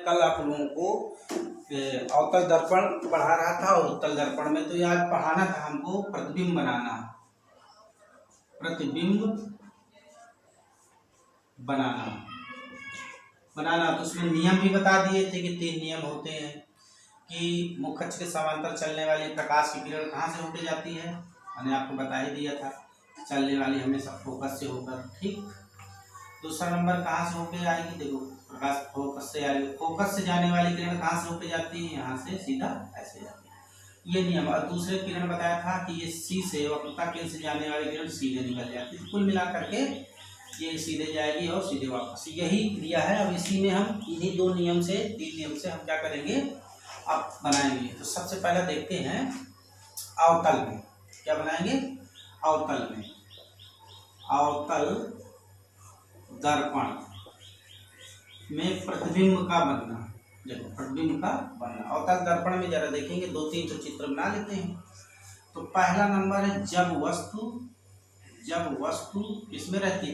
कल आप लोगों को अवतल दर्पण पढ़ा रहा था और उत्तल दर्पण में, तो आज पढ़ाना था हमको प्रतिबिंब बनाना। प्रतिबिंब बनाना तो उसमें नियम भी बता दिए थे कि 3 नियम होते हैं कि मुख्य अक्ष के समांतर चलने वाली प्रकाश की किरण कहाँ से होकर जाती है, मैंने आपको बता ही दिया था, चलने वाली हमेशा फोकस से होकर। ठीक, दूसरा नंबर कहाँ से होकर आएगी, देखो प्रकाश फोकस से आएगी, फोकस से जाने वाली किरण कहाँ से होकर जाती है, यहाँ से सीधा ऐसे जाती है, ये नियम। और दूसरे किरण बताया था कि ये सी से वक्रता केंद्र से जाने वाली किरण सीधे निकल जाती है, कुल मिला करके ये सीधे जाएगी और सीधे वापस, यही क्रिया है। अब इसी में हम इन्हीं 2 नियम से 3 नियम से हम क्या करेंगे, अब बनाएंगे। तो सबसे पहले देखते हैं अवतल में क्या बनाएंगे, अवतल में अवतल दर्पण में प्रतिबिंब का बनना। देखो प्रतिबिंब का बनना अवतल दर्पण में जरा देखेंगे, 2-3 तो चित्र बना लेते हैं। तो पहला नंबर है जब वस्तु इसमें रहती है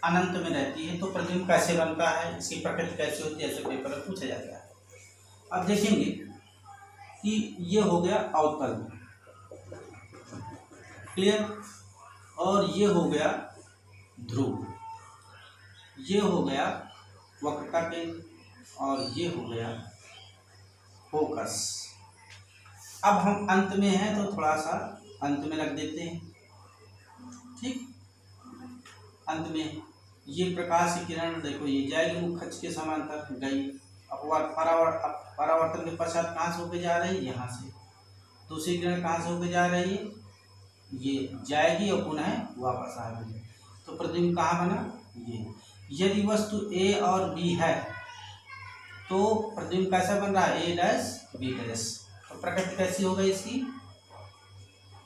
अनंत में रहती है तो प्रतिबिंब कैसे बनता है, इसकी प्रकृति कैसे होती है, ऐसे पेपर में पूछा जाता है। अब देखेंगे कि ये हो गया अवतल, क्लियर, और ये हो गया ध्रुव, ये हो गया वक्रता केंद्र और ये हो गया फोकस। अब हम अंत में हैं तो थोड़ा सा अंत में रख देते हैं। ठीक, अंत में ये प्रकाश की किरण देखो ये जाएगी मुख्य अक्ष के समांतर गई, परावर्तन के पश्चात कहाँ से होकर जा रही है, यहाँ से। दूसरी किरण कहाँ से होकर जा रही है, ये जाएगी और पुनः वापस आ गई, तो प्रतिबिंब कहाँ बना, ये। यदि वस्तु ए और बी है तो प्रतिबिंब कैसा बन रहा है, ए डैश बी डैश। तो प्रकृति कैसी हो गई इसकी,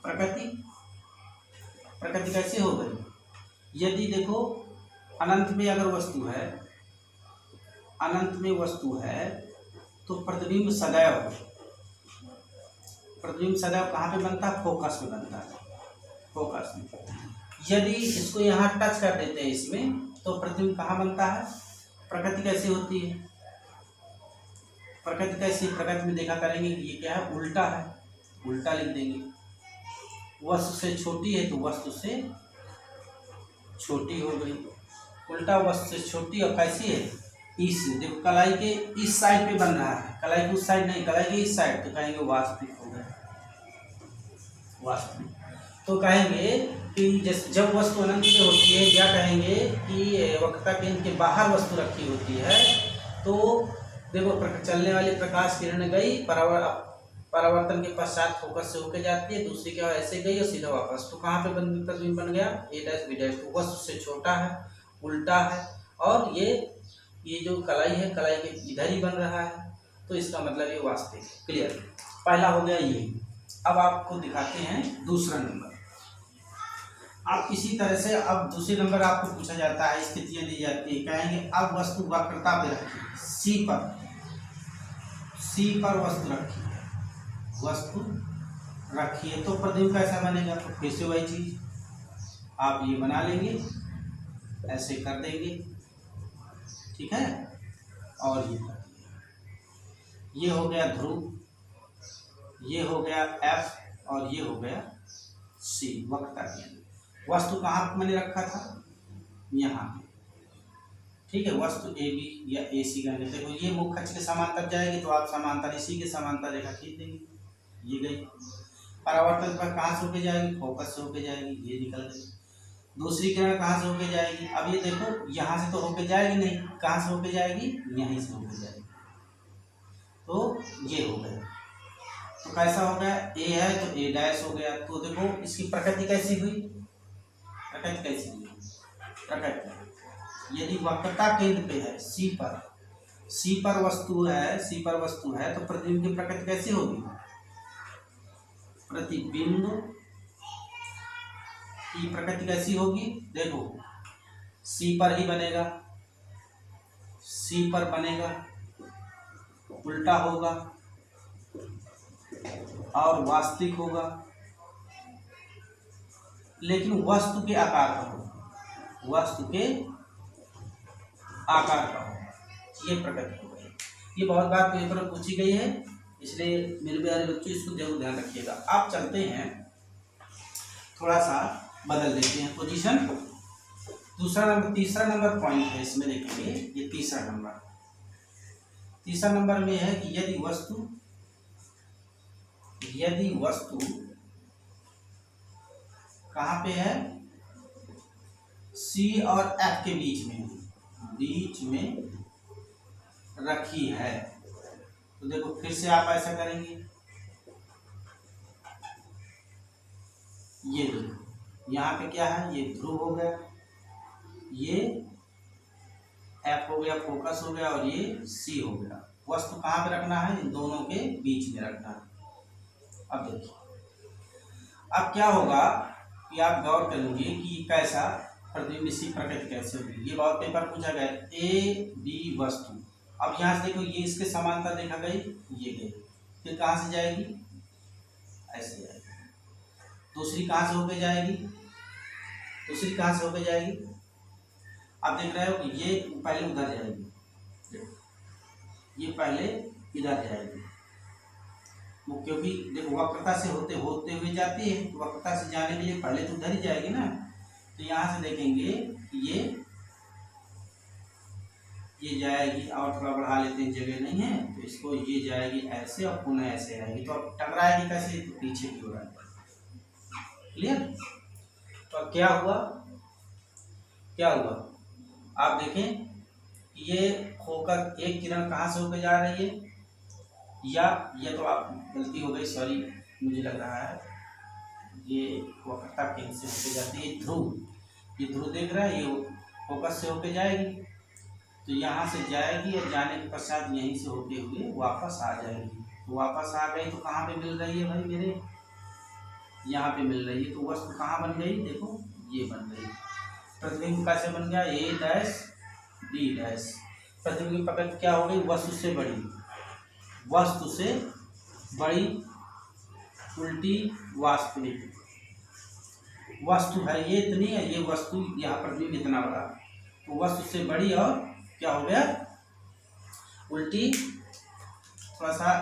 प्रकृति कैसी हो गई, यदि देखो अनंत में अगर वस्तु है, अनंत में वस्तु है तो प्रतिबिंब सदैव कहाँ पे बनता है, फोकस में बनता है, फोकस में। यदि इसको यहाँ टच कर देते हैं इसमें तो प्रतिबिंब कहाँ बनता है, प्रकृति कैसी होती है, प्रकृति कैसी, प्रकृति में देखा करेंगे कि ये क्या है, उल्टा है, उल्टा लिख देंगे। वस्तु से छोटी है तो वस्तु से छोटी हो गई, उल्टा वस्तु से छोटी और कैसी है, इस देखो कलाई के इस साइड पे बन रहा है, कलाई के उस साइड नहीं, कलाई के इस साइड, तो कहेंगे वास्तविक हो गया, वास्तविक। तो कहेंगे कि जब वस्तु अनंत में होती है, या कहेंगे कि वक्रता केंद्र के बाहर वस्तु रखी होती है, तो देखो चलने वाली प्रकाश किरण गई, परावर्तन के पश्चात फोकस से होकर जाती है, दूसरी क्या ऐसे गई और सीधा वापस, तो कहाँ पे प्रतिबिंब बन गया, ए डैश बी डैश। तो वस्तु से छोटा है, उल्टा है, और ये जो कलाई है, कलाई के इधर ही बन रहा है, तो इसका मतलब ये वास्तविक। क्लियर, पहला हो गया ये। अब आपको दिखाते हैं दूसरा नंबर। अब इसी तरह से अब दूसरे नंबर आपको पूछा जाता है, स्थितियां दी जाती है, कहेंगे अब वस्तु वक्रता पे रखी, सी पर वस्तु रखी है तो प्रतिबिंब कैसा बनेगा, तो फिर से वही चीज आप ये बना लेंगे, ऐसे कर देंगे, ठीक है, और ये कर देंगे। ये हो गया ध्रुव, ये हो गया एफ और ये हो गया सी, वक्रता केंद्र। वस्तु कहाँ मैंने रखा था, यहाँ पे, ठीक है, वस्तु ए बी या ए सी का, देखो ये मुख्य अक्ष के समांतर जाएगी तो आप समांतर इसी के समांतर रेखा खींच देंगे, ये गई। परावर्तन पर कहाँ से होके जाएगी, फोकस से होके जाएगी, ये निकल गई। दूसरी किरण कहाँ से होके जाएगी, अब ये देखो यहाँ से तो होके जाएगी नहीं, कहाँ से होके जाएगी, यहीं से होके जाएगी, तो ये हो गया। तो कैसा हो गया, ए है तो ए डैश हो गया। तो देखो इसकी प्रकृति कैसी हुई, प्रकृति कैसी हुई, प्रकृति यदि वक्रता केंद्र पे है, सी पर वस्तु है तो प्रतिबिंब की प्रकृति कैसी होगी, प्रतिबिंब की प्रकृति कैसी होगी, देखो सी पर ही बनेगा, सी पर बनेगा, उल्टा होगा और वास्तविक होगा, लेकिन वस्तु के आकार का होगा, वस्तु के आकार का होगा, ये प्रकृति हो गई। ये बहुत बार पेपर में पूछी गई है, इसलिए मेरे प्यारे बच्चों इसको जरूर ध्यान रखिएगा। आप चलते हैं, थोड़ा सा बदल देते हैं पोजीशन। तीसरा नंबर पॉइंट है इसमें, देखेंगे ये तीसरा नंबर में है कि यदि वस्तु कहाँ पे है, C और F के बीच में रखी है, तो देखो फिर से आप ऐसा करेंगे, ये देखो यहाँ पे क्या है, ये ध्रुव हो गया, ये F हो गया, फोकस हो गया, और ये C हो गया। वस्तु कहाँ पे रखना है, इन दोनों के बीच में रखना है। अब देखिए, अब क्या होगा कि आप गौर करेंगे कि कैसा प्रतिबिंब सी प्रकृति कैसे होगी। ये बहुत पेपर पूछा गया, ए बी वस्तु। अब यहाँ से देखो, ये इसके समांतर देखा गई, ये गई, फिर कहाँ से जाएगी, ऐसे जाएगी। दूसरी कहाँ से होके जाएगी, आप देख रहे हो कि ये पहले उधर जाएगी, ये पहले इधर जाएगी, वो क्योंकि देखो वक्रता से होते हुए जाती है, तो वक्रता से जाने के लिए पहले तो उधर ही जाएगी ना। तो यहाँ से देखेंगे ये जाएगी, और थोड़ा बढ़ा लेते हैं, जगह नहीं है तो इसको, ये जाएगी ऐसे और पुनः ऐसे आएगी, तो अब टकराएगी कैसे, तो पीछे की ओर आएगी। क्लियर? तो अब क्या हुआ, आप देखें ये फोकस, एक किरण कहाँ से होकर जा रही है, या ये तो आप गलती हो गई, सॉरी, मुझे लग रहा है ये वक्रता केंद्र से होकर जाती है, ये ध्रुव देख रहा है, ये फोकस से होकर जाएगी, तो यहाँ से जाएगी और जाने के पश्चात यहीं से होते हुए वापस आ जाएगी। तो वापस आ गई तो कहाँ पे मिल रही है भाई मेरे, यहाँ पे मिल रही है। तो वस्तु कहाँ बन गई, देखो ये बन गई। प्रतिबिंब कैसे बन गया, A डैश B डैश। प्रतिबिंब की प्रकृति क्या हो गई, वस्तु से बड़ी उल्टी वास्तविक। वस्तु है ये इतनी है, ये वस्तु यहाँ प्रतिबिंब इतना बड़ा, तो वस्तु से बड़ी और क्या हो गया, उल्टी। थोड़ा सा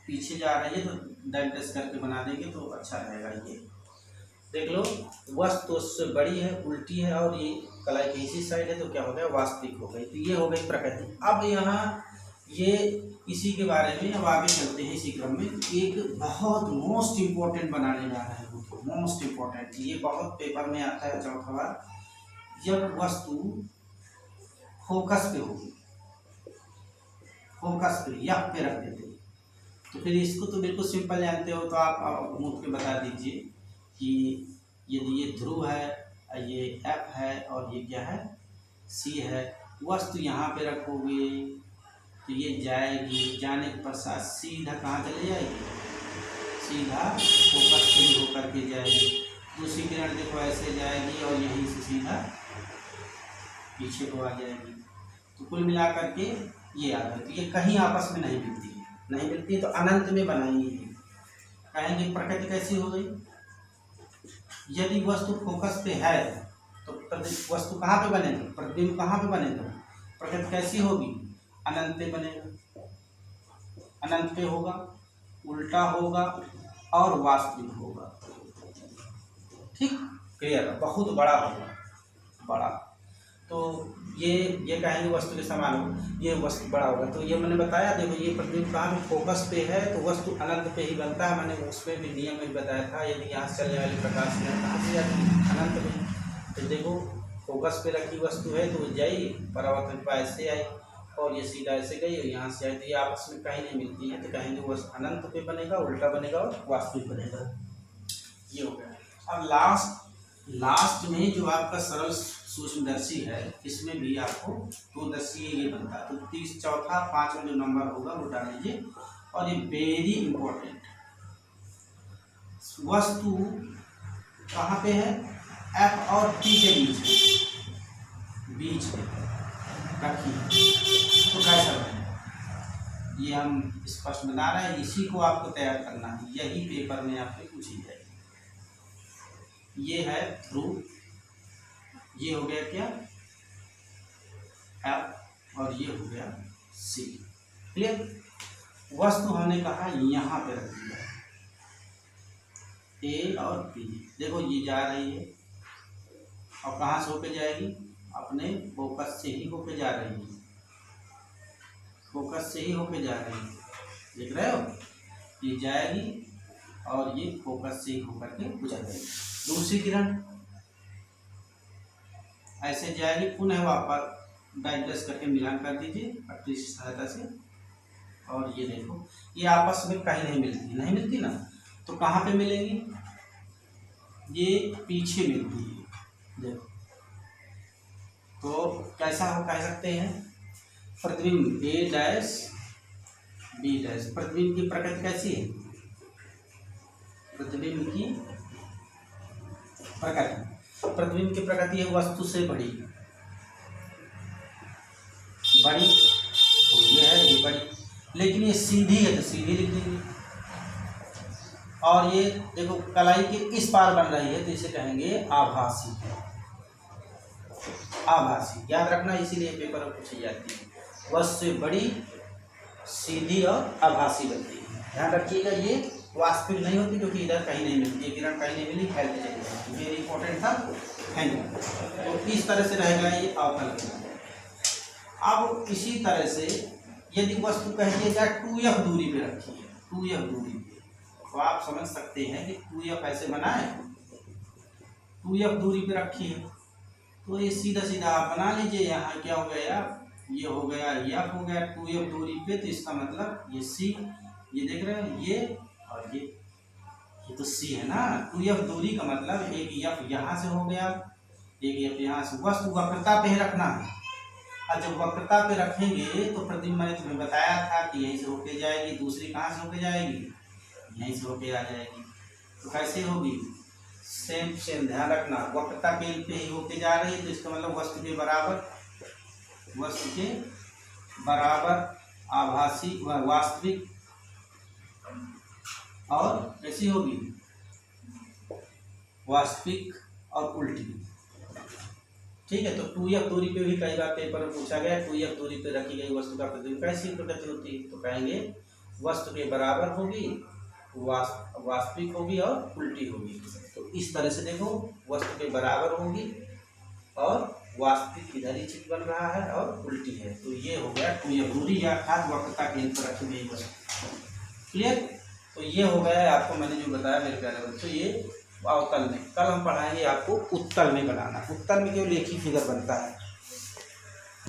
पीछे जा रही है तो डैश करके बना देंगे तो अच्छा रहेगा। ये देख लो, वस्तु उससे बड़ी है, उल्टी है, और ये कलाई की इसी साइड है, तो क्या हो गया, वास्तविक हो गई। तो ये हो गई प्रकृति। अब यहाँ ये इसी के बारे में अब आगे चलते हैं इसी क्रम में। एक बहुत मोस्ट इम्पोर्टेंट बनाने जा रहे हैं, मोस्ट इम्पोर्टेंट, ये बहुत पेपर में आता है चौथा बार। जब वस्तु फोकस पे होगी, फोकस पे या पे रख देते, तो फिर इसको तो बिल्कुल सिंपल जानते हो, तो आप मुझ के बता दीजिए कि यदि ये ध्रुव है, ये F है, और ये क्या है, C है, वस्तु यहाँ पे रखोगे तो ये जाएगी, जाने के पश्चात सीधा कहाँ चले जाएगी, सीधा फोकस पे होकर के जाएगी। दूसरी किरण देखो ऐसे जाएगी और यहीं से सीधा पीछे को आ जाएगी। तो कुल मिलाकर के ये आ गई। तो ये कहीं आपस में नहीं मिलती, तो अनंत में बनाएंगे। कहेंगे प्रकृति कैसी हो गई, यदि वस्तु फोकस पे है तो वस्तु कहाँ पे बनेगा, प्रतिबिंब कहाँ पे बनेगा, प्रकृति कैसी होगी, अनंत पे बनेगा, अनंत पे होगा, उल्टा होगा और वास्तविक होगा। ठीक, क्लियर, बहुत बड़ा होगा, बड़ा। तो ये कहेंगे वस्तु के समान हो, ये वस्तु बड़ा होगा। तो ये मैंने बताया, देखो ये प्रतिबिंब कहाँ पे, फोकस पे है, तो वस्तु अनंत पे ही बनता है। मैंने उसमें भी नियम में बताया था, यदि यहाँ से चलने वाली प्रकाश किरण कहाँ से जाती है, अनंत में। तो देखो फोकस पे रखी वस्तु है तो वो जाएगी, परावर्तन पर ऐसे आई और ये सीधा ऐसे गई और यहाँ से आई, तो ये आपस में कहीं नहीं मिलती है। तो कहेंगे वो अनंत पे बनेगा, उल्टा बनेगा और वास्तविक बनेगा। ये हो गया। अब लास्ट में जो आपका सरल सूक्ष्मदर्शी है, इसमें भी आपको 2 दर्शी ये बनता है। तो 30 चौथा 5वां जो नंबर होगा वो डाल लीजिए। और ये वेरी इंपॉर्टेंट, वस्तु कहाँ पे है, F और P के बीच में रखी, तो कैसा बनेगा, ये हम स्पष्ट बना रहे हैं। इसी को आपको तैयार करना है, यही पेपर में आपसे पूछी जाएगी। ये है ध्रुव, ये हो गया क्या, F, और ये हो गया सी। क्लियर। वस्तु हमने कहा यहाँ पे रख दिया ए और बी। देखो ये जा रही है और कहाँ से होके जाएगी, अपने फोकस से ही होके जा रही है, फोकस से ही होके जा रही है। देख रहे हो, ये जाएगी और ये फोकस से ही होकर के गुजर जाएगी। दूसरी किरण ऐसे जाएगी, पुनः वापस डाइवर्स करके मिलान कर दीजिए पटरी की सहायता से। और ये देखो, ये आपस में कहीं नहीं मिलती, नहीं मिलती ना, तो कहाँ पे मिलेंगी, ये पीछे मिलती है। देखो तो कैसा हो कह सकते हैं, प्रतिबिंब ए डैश बी डैश। प्रतिबिंब की प्रकृति कैसी है, प्रतिबिंब की प्रकृति, प्रतिबिंब की प्रकृति है वस्तु से बड़ी, बड़ी तो ये है, ये बड़ी, लेकिन ये सीधी है तो सीधी लिख देंगे। और ये देखो कलाई के इस पार बन रही है तो इसे कहेंगे आभासी, आभासी याद रखना, इसीलिए पेपर में पूछी जाती है। वस्तु से बड़ी, सीधी और आभासी बनती है। ध्यान रखिएगा, ये वास्तविक नहीं होती क्योंकि इधर कहीं नहीं मिलती, किरण कहीं नहीं मिली, फैलते चली जाती, वेरी इंपॉर्टेंट था। तो इस तरह से रहेगा ये अवतल किरण। अब इसी तरह से यदि वस्तु कह दिया जाए 2f दूरी पे रखी है, 2f दूरी पे, तो आप समझ सकते हैं कि 2f ऐसे बना है, 2f दूरी पे रखी है, तो ये सीधा सीधा आप बना लीजिए। यहाँ क्या हो गया, ये हो गया f हो गया 2f दूरी पे, तो इसका मतलब ये c, ये देख रहे हैं ये और ये तो c है ना। 2f दूरी का मतलब एक f यहाँ से हो गया, एक f यहाँ से। वस्तु वक्रता पे ही रखना है, और जब वक्रता पे रखेंगे तो प्रतिबिंब मैंने तुम्हें बताया था कि यहीं से होके जाएगी, दूसरी कहाँ से होके जाएगी, यहीं से होके आ जाएगी। तो कैसे होगी, सेम सेम ध्यान रखना, वक्रता के पे ही होके जा रही है, तो इसका मतलब वस्तु के बराबर, वस्तु के बराबर आभासी वास्तविक, और कैसी होगी, वास्तविक और उल्टी। ठीक है, तो 2f दूरी पे भी कई बार पेपर में पूछा गया, 2f दूरी पे रखी गई वस्तु का प्रतिबिंब कैसी प्रकृति होती है, तो कहेंगे वस्तु के बराबर होगी, वास्तविक होगी और उल्टी होगी। तो इस तरह से देखो, वस्तु के बराबर होगी और वास्तविक इधर ही चित्र बन रहा है और उल्टी है, तो ये हो गया 2f दूरी या अर्थात वक्रता के पर रखी गई वस्तु। क्लियर। तो ये हो गया आपको मैंने जो बताया मेरे प्यारे बच्चों, ये अवतल में। कल हम पढ़ाएंगे आपको उत्तल में बनाना। उत्तल में केवल एक ही फिगर बनता है,